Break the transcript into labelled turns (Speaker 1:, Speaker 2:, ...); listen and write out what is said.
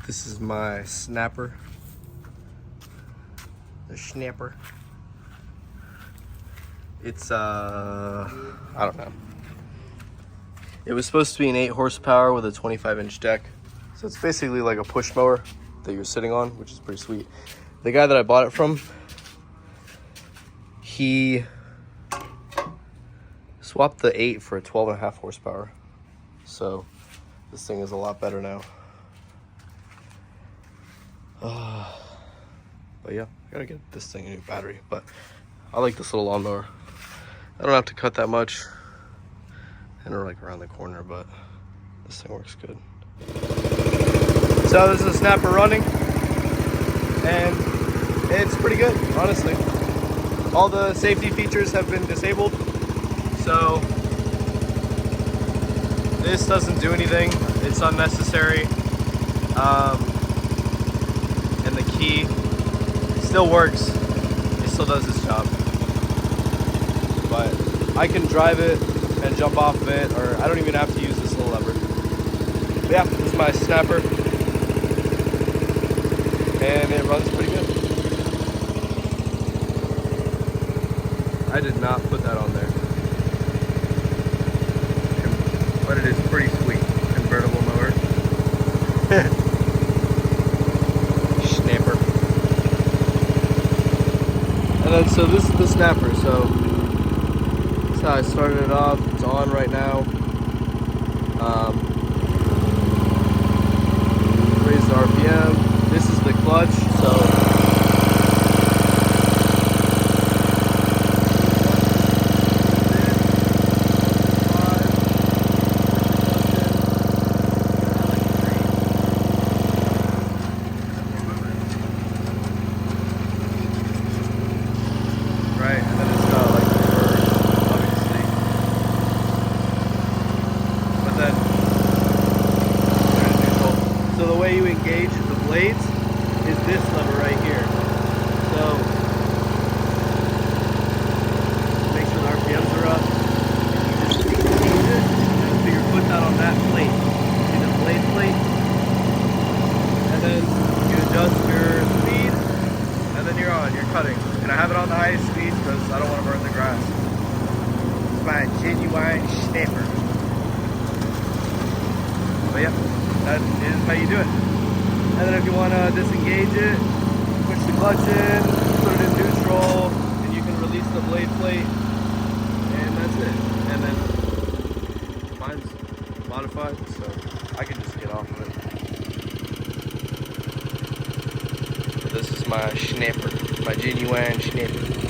Speaker 1: This is my Shnapper. The Shnapper. It's I don't know. It was supposed to be an 8 horsepower with a 25-inch deck. So it's basically like a push mower that you're sitting on, which is pretty sweet. The guy that I bought it from, he swapped the 8 for a 12.5 horsepower. So this thing is a lot better now. But yeah, I gotta get this thing a new battery. But I like this little lawnmower. I don't have to cut that much, and we're like around the corner, but this thing works good. So this is a Shnapper running, and it's pretty good, honestly. All the safety features have been disabled, so this doesn't do anything. It's unnecessary, and the key still works. It still does its job, but I can drive it and jump off of it, or I don't even have to use this little lever. But yeah, this is my Shnapper, and it runs pretty good. I did not put that on there, but it is pretty sweet. Convertible mower. Shnapper. And then so this is the Shnapper. So that's how I started it off. It's on right now. Raise the RPM. This is the clutch. So right, and then it's got like reverse, obviously. But then there's neutral. So the way you engage the blades is this lever right here. So make sure the RPMs are up. You just engage it, and then put your foot down on that plate. See the blade plate? And then you adjust your speed, and then you're on, you're cutting. And I have it on the highest speed because I don't want to burn the grass. It's my genuine Shnapper. But yeah, that is how you do it. And then if you want to disengage it, push the clutch in, put it in neutral, and you can release the blade plate, and that's it. And then mine's modified, so I can just get off of it. But this is my Shnapper, my genuine Shnapper.